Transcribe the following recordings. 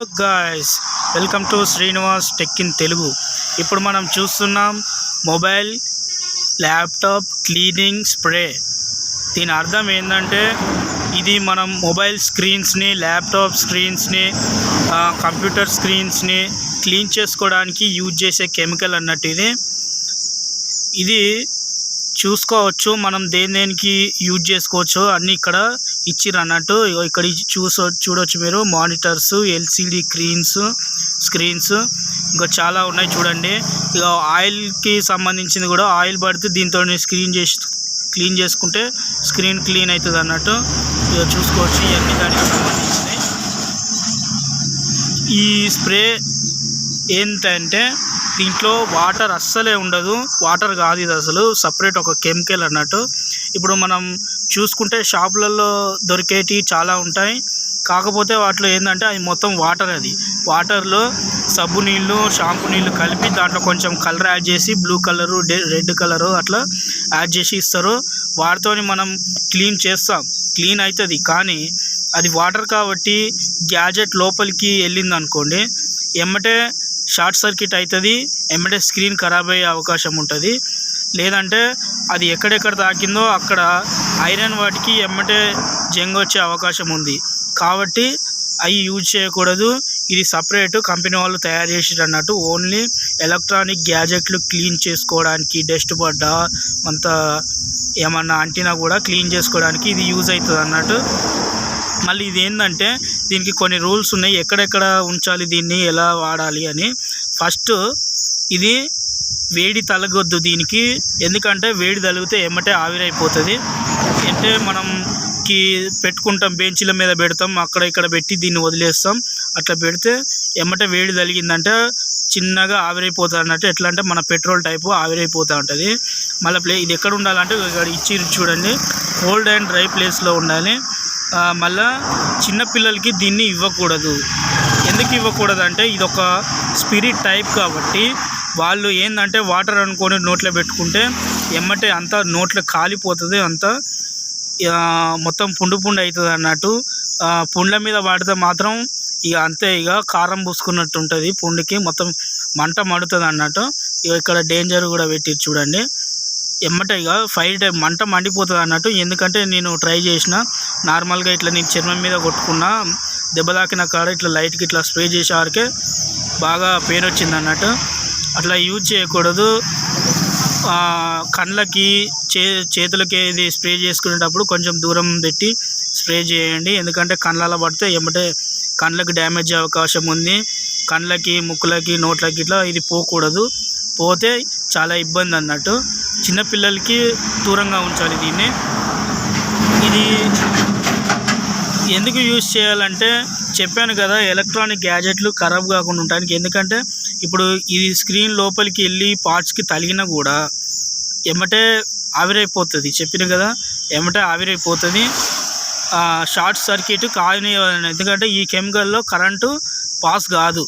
Guys, welcome to Srinivas tech in Telugu. ఇప్పుడు మనం చూస్తున్నాం మొబైల్ ల్యాప్టాప్ క్లీనింగ్ స్ప్రే. దీని అర్థం ఏంటంటే ఇది మనం మొబైల్ స్క్రీన్స్ని, ల్యాప్టాప్ స్క్రీన్స్ని, కంప్యూటర్ స్క్రీన్స్ని క్లీన్ చేసుకోవడానికి యూజ్ చేసే కెమికల్ అన్నట్టు. ఇది చూసుకోవచ్చు మనం దేనికి యూజ్ చేసుకోవచ్చు అన్నీ ఇక్కడ ఇచ్చిర్రు అన్నట్టు. ఇక్కడ చూడవచ్చు మీరు మానిటర్స్, ఎల్సిడి స్క్రీన్స్ ఇంకా చాలా ఉన్నాయి చూడండి. ఇక ఆయిల్కి సంబంధించింది కూడా, ఆయిల్ పడితే దీంతో క్లీన్ చేసుకుంటే స్క్రీన్ క్లీన్ అవుతుంది అన్నట్టు. ఇక చూసుకోవచ్చు ఇవన్నీ దానికి సంబంధించినవి. ఈ స్ప్రే ఏంటంటే దీంట్లో వాటర్ అస్సలే ఉండదు, వాటర్ కాదు ఇది, అసలు సపరేట్ ఒక కెమికల్ అన్నట్టు. ఇప్పుడు మనం చూసుకుంటే షాపులలో దొరికేటివి చాలా ఉంటాయి, కాకపోతే వాటిలో ఏంటంటే అది మొత్తం వాటర్. అది వాటర్లో సబ్బు నీళ్ళు, షాంపూ నీళ్ళు కలిపి దాంట్లో కొంచెం కలర్ యాడ్ చేసి, బ్లూ కలరు, రెడ్ కలరు అట్లా యాడ్ చేసి ఇస్తారు. వాటితో మనం క్లీన్ చేస్తాం, క్లీన్ అవుతుంది. కానీ అది వాటర్ కాబట్టి గ్యాజెట్ లోపలికి వెళ్ళింది అనుకోండి, ఎమ్మటే షార్ట్ సర్క్యూట్ అవుతుంది, ఎమ్మటే స్క్రీన్ ఖరాబ్ అయ్యే అవకాశం ఉంటుంది. లేదంటే అది ఎక్కడెక్కడ తాకిందో అక్కడ ఐరన్ వాటికి ఎమ్మటే జంగ్ వచ్చే అవకాశం ఉంది. కాబట్టి అవి యూజ్ చేయకూడదు. ఇది సపరేట్ కంపెనీ వాళ్ళు తయారు చేసారు అన్నట్టు. ఓన్లీ ఎలక్ట్రానిక్ గ్యాజెట్లు క్లీన్ చేసుకోవడానికి, డస్ట్ పడ్డా అంత ఏమన్నా అంటినా కూడా క్లీన్ చేసుకోవడానికి ఇది యూజ్ అవుతుంది అన్నట్టు. మళ్ళీ ఇది ఏంటంటే దీనికి కొన్ని రూల్స్ ఉన్నాయి, ఎక్కడెక్కడ ఉంచాలి, దీన్ని ఎలా వాడాలి అని. ఫస్ట్ ఇది వేడి తలగొద్దు దీనికి, ఎందుకంటే వేడి తలిగితే ఎమ్మటే ఆవిరైపోతుంది. అంటే మనకి పెట్టుకుంటాం, బెంచీల మీద పెడతాం, అక్కడ ఇక్కడ పెట్టి దీన్ని వదిలేస్తాం. అట్లా పెడితే ఎమ్మటే వేడి తలిగిందంటే చిన్నగా ఆవిరైపోతుంది అన్నట్టు. ఎట్లా అంటే మన పెట్రోల్ టైపు ఆవిరైపోతూ ఉంటుంది. మళ్ళీ ఇది ఎక్కడ ఉండాలంటే ఇక్కడ ఇచ్చి చూడండి, కోల్డ్ అండ్ డ్రై ప్లేస్లో ఉండాలి. మళ్ళా చిన్నపిల్లలకి దీన్ని ఇవ్వకూడదు. ఎందుకు ఇవ్వకూడదు అంటే ఇది ఒక స్పిరిట్ టైప్ కాబట్టి వాళ్ళు ఏంటంటే వాటర్ అనుకొని నోట్లో పెట్టుకుంటే ఎమ్మటే అంతా నోట్లో కాలిపోతుంది, అంతా మొత్తం పుండు అవుతుంది అన్నట్టు. పుండ్ల మీద వాడితే మాత్రం ఇక అంతే, ఇక కారం పూసుకున్నట్టు ఉంటుంది, పుండుకి మొత్తం మంట మడుతుంది అన్నట్టు. ఇక ఇక్కడ డేంజర్ కూడా పెట్టి చూడండి, ఎమ్మటే ఇక 5 టైం మంట మండిపోతుంది అన్నట్టు. ఎందుకంటే నేను ట్రై చేసిన, నార్మల్గా ఇట్లా నేను చర్మం మీద కొట్టుకున్నా, దెబ్బ తాకిన కాడ ఇట్లా లైట్కి ఇట్లా స్ప్రే చేసేవారికే బాగా పెయిన్ వచ్చింది అన్నట్టు. అట్లా యూజ్ చేయకూడదు. కళ్ళకి చేతులకి ఇది స్ప్రే చేసుకునేటప్పుడు కొంచెం దూరం పెట్టి స్ప్రే చేయండి, ఎందుకంటే కళ్ళలో పడితే ఎమ్మటే కళ్ళకి డ్యామేజ్ అయ్యే అవకాశం ఉంది. కళ్ళకి, ముక్కులకి, నోట్లకి ఇట్లా ఇది పోకూడదు, పోతే చాలా ఇబ్బంది అన్నట్టు. చిన్నపిల్లలకి దూరంగా ఉంచాలి దీన్ని. ఇది ఎందుకు యూజ్ చేయాలంటే చెప్పాను కదా, ఎలక్ట్రానిక్ గ్యాజెట్లు ఖరాబ్ కాకుండా ఉండడానికి. ఎందుకంటే ఇప్పుడు ఇది స్క్రీన్ లోపలికి వెళ్ళి పార్ట్స్కి తగిలినా కూడా ఎమ్మటే ఆవిరైపోతుంది, చెప్పిన కదా, ఎమ్మటే ఆవిరైపోతుంది. షార్ట్ సర్క్యూట్ కాని, ఎందుకంటే ఈ కెమికల్లో కరెంటు పాస్ కాదు.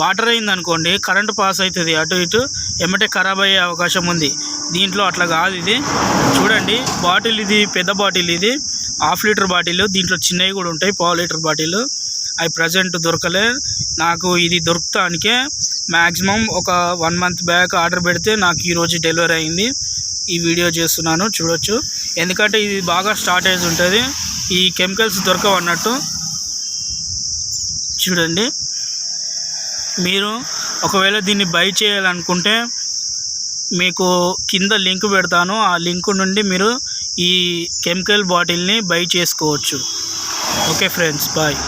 వాటర్ అయింది అనుకోండి, కరెంటు పాస్ అవుతుంది అటు ఇటు, ఎమ్మటే ఖరాబ్ అయ్యే అవకాశం ఉంది. దీంట్లో అట్లా కాదు. ఇది చూడండి, బాటిల్ ఇది పెద్ద బాటిల్, ఇది 1/2 లీటర్ బాటిల్. దీంట్లో చిన్నవి కూడా ఉంటాయి, 1/2 లీటర్ బాటిల్. అవి ప్రజెంట్ దొరకలే నాకు. ఇది దొరుకుతానికే మ్యాక్సిమం ఒక 1 మంత్ బ్యాక్ ఆర్డర్ పెడితే నాకు ఈరోజు డెలివరీ అయింది. ఈ వీడియో చేస్తున్నాను చూడొచ్చు, ఎందుకంటే ఇది బాగా స్టార్టేజ్ ఉంటుంది, ఈ కెమికల్స్ దొరకవు అన్నట్టు. చూడండి, మీరు ఒకవేళ దీన్ని బై చేయాలనుకుంటే మీకు కింద లింక్ పెడతాను, ఆ లింక్ నుండి మీరు ఈ కెమికల్ బాటిల్ని బై చేసుకోవచ్చు. Okay friends, bye.